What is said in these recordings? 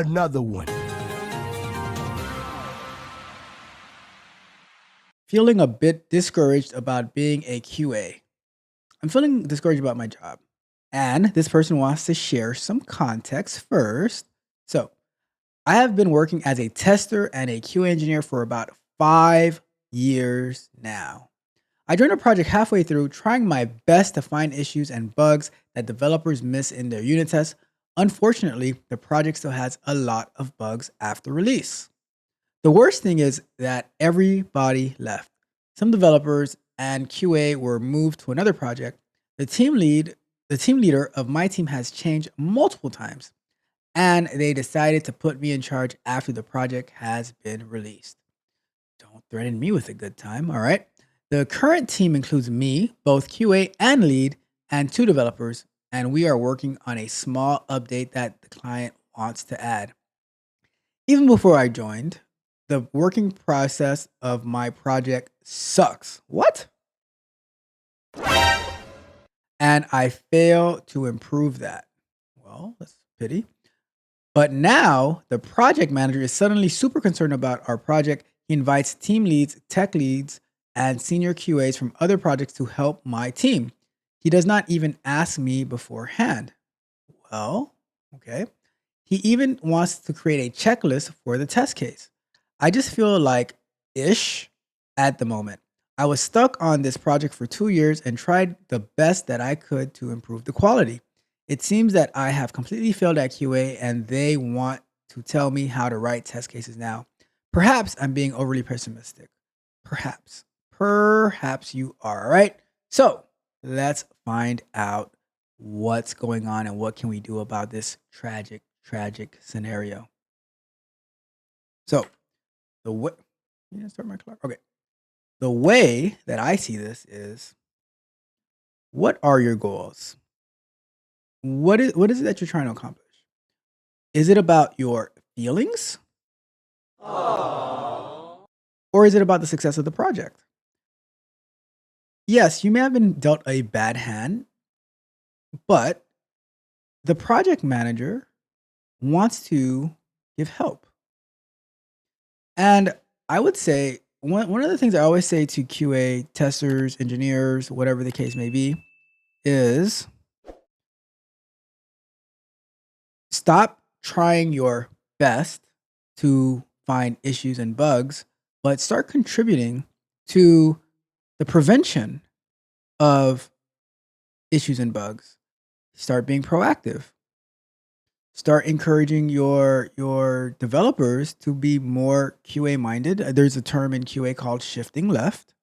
Another one. Feeling a bit discouraged about being a QA. I'm feeling discouraged about my job. And this person wants to share some context first. So, I have been working as a tester and a QA engineer for about 5 years now. I joined a project halfway through, trying my best to find issues and bugs that developers miss in their unit tests. Unfortunately, the project still has a lot of bugs after release. The worst thing is that everybody left. Some developers and QA were moved to another project. The team leader of my team has changed multiple times, and they decided to put me in charge after the project has been released. Don't threaten me with a good time, all right? The current team includes me, both QA and lead, and two developers, and we are working on a small update that the client wants to add. Even before I joined, the working process of my project sucks. What? And I fail to improve that. Well, that's a pity. But now the project manager is suddenly super concerned about our project. He invites team leads, tech leads, and senior QAs from other projects to help my team. He does not even ask me beforehand. Well, okay. He even wants to create a checklist for the test case. I just feel like ish at the moment. I was stuck on this project for 2 years and tried the best that I could to improve the quality. It seems that I have completely failed at QA and they want to tell me how to write test cases now. Perhaps I'm being overly pessimistic. Perhaps. Perhaps you are, right? So let's find out what's going on and what can we do about this tragic scenario. So the way you didn't start my clock. Okay. The way that I see this is, what are your goals? What is it that you're trying to accomplish? Is it about your feelings? Aww. Or is it about the success of the project? Yes, you may have been dealt a bad hand, but the project manager wants to give help. And I would say one of the things I always say to QA testers, engineers, whatever the case may be, is stop trying your best to find issues and bugs, but start contributing to the prevention of issues and bugs. Start being proactive. Start encouraging your developers to be more QA minded. There's a term in QA called shifting left,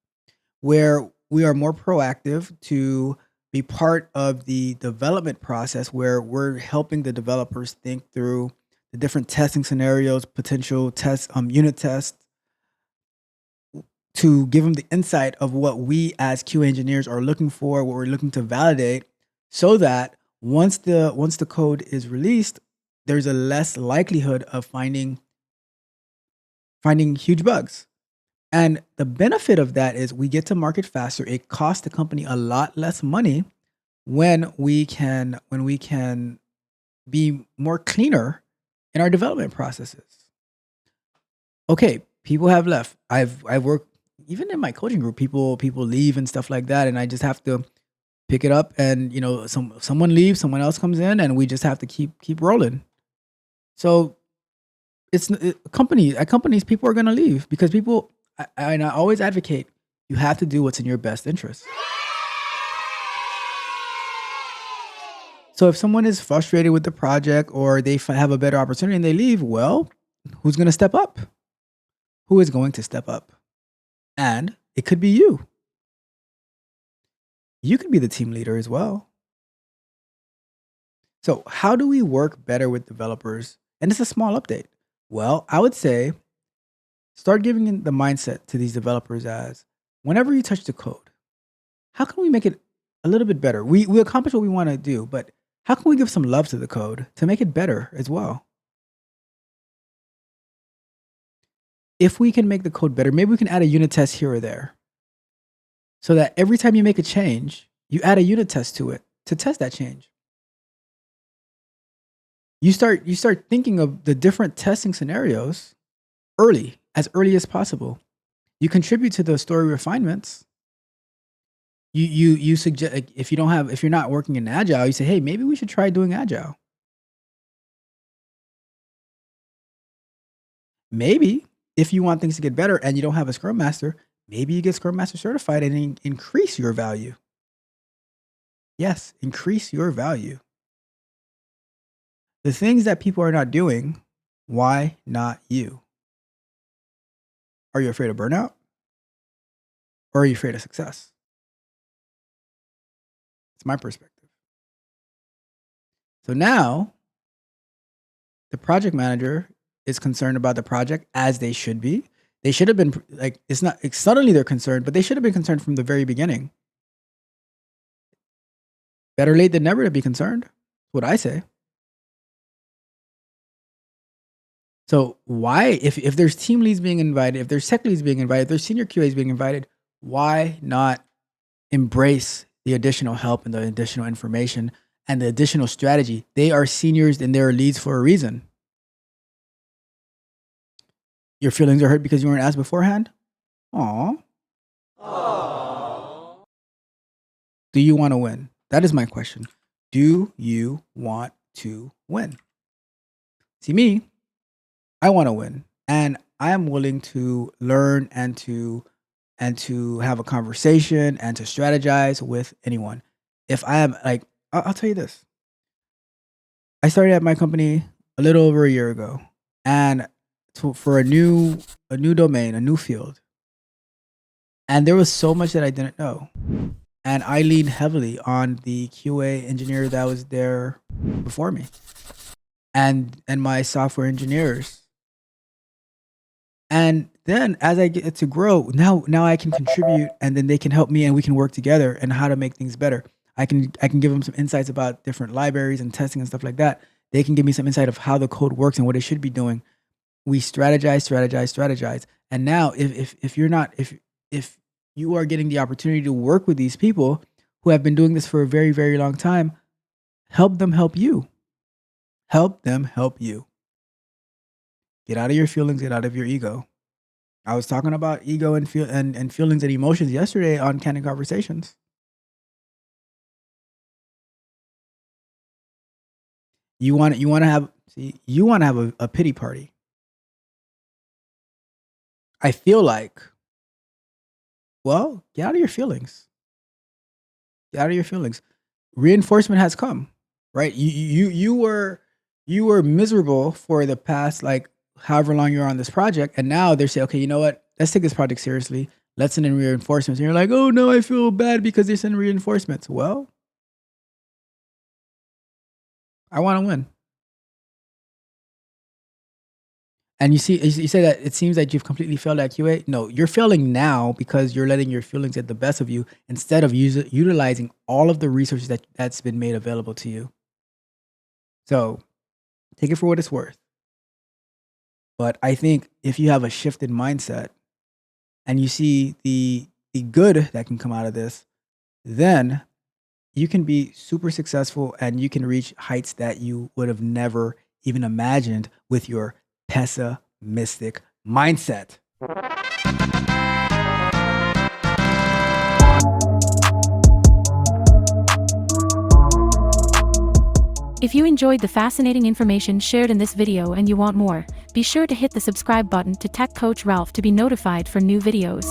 where we are more proactive to be part of the development process, where we're helping the developers think through the different testing scenarios, potential tests, unit tests, to give them the insight of what we as QA engineers are looking for, what we're looking to validate, so that once the code is released, there's a less likelihood of finding huge bugs. And the benefit of that is we get to market faster. It costs the company a lot less money when we can be more cleaner in our development processes. Okay, people have left. I've worked even in my coaching group. People leave and stuff like that, and I just have to pick it up. And someone leaves, someone else comes in, and we just have to keep rolling. So at companies, people are going to leave because people. And I always advocate, you have to do what's in your best interest. So if someone is frustrated with the project or they have a better opportunity and they leave, well, who's going to step up? Who is going to step up? And it could be you. You could be the team leader as well. So how do we work better with developers? And it's a small update. Well, I would say start giving in the mindset to these developers as, whenever you touch the code, how can we make it a little bit better? We accomplish what we want to do, but how can we give some love to the code to make it better as well? If we can make the code better, maybe we can add a unit test here or there, so that every time you make a change, you add a unit test to it to test that change. You start thinking of the different testing scenarios as early as possible. You contribute to the story refinements. You suggest, like, if you're not working in agile, you say, hey, maybe we should try doing agile. Maybe if you want things to get better and you don't have a scrum master, maybe you get scrum master certified and increase your value. Yes, increase your value. The things that people are not doing, why not you? Are you afraid of burnout? Or are you afraid of success? It's my perspective. So now the project manager is concerned about the project, as they should be. They should have been like, it's suddenly they're concerned, but they should have been concerned from the very beginning. Better late than never to be concerned. That's what I say. So why, if there's team leads being invited, if there's tech leads being invited, if there's senior QAs being invited, why not embrace the additional help and the additional information and the additional strategy? They are seniors and they're leads for a reason. Your feelings are hurt because you weren't asked beforehand? Aw. Do you want to win? That is my question. Do you want to win? See, me, I want to win, and I am willing to learn and to have a conversation and to strategize with anyone. If I am like, I'll tell you this. I started at my company a little over a year ago, and for a new domain, a new field, and there was so much that I didn't know, and I leaned heavily on the QA engineer that was there before me, and my software engineers. And then as I get to grow, now I can contribute, and then they can help me and we can work together and how to make things better. I can give them some insights about different libraries and testing and stuff like that. They can give me some insight of how the code works and what it should be doing. We strategize. And now if you're not, if you are getting the opportunity to work with these people who have been doing this for a very, very long time, help them help you. Help them help you. Get out of your feelings, get out of your ego. I was talking about ego and feelings and emotions yesterday on Candid Conversations. You want to have a pity party. I feel like, well, get out of your feelings. Get out of your feelings. Reinforcement has come, right? You were miserable for the past, like, however long you're on this project, and now they say, okay, you know what? Let's take this project seriously. Let's send in reinforcements. And you're like, oh no, I feel bad because they send reinforcements. Well, I want to win. And you say that it seems like you've completely failed at QA. No, you're failing now because you're letting your feelings get the best of you instead of utilizing all of the resources that's been made available to you. So take it for what it's worth. But I think if you have a shifted mindset and you see the good that can come out of this, then you can be super successful and you can reach heights that you would have never even imagined with your pessimistic mindset. If you enjoyed the fascinating information shared in this video and you want more, be sure to hit the subscribe button to Tech Coach Ralph to be notified for new videos.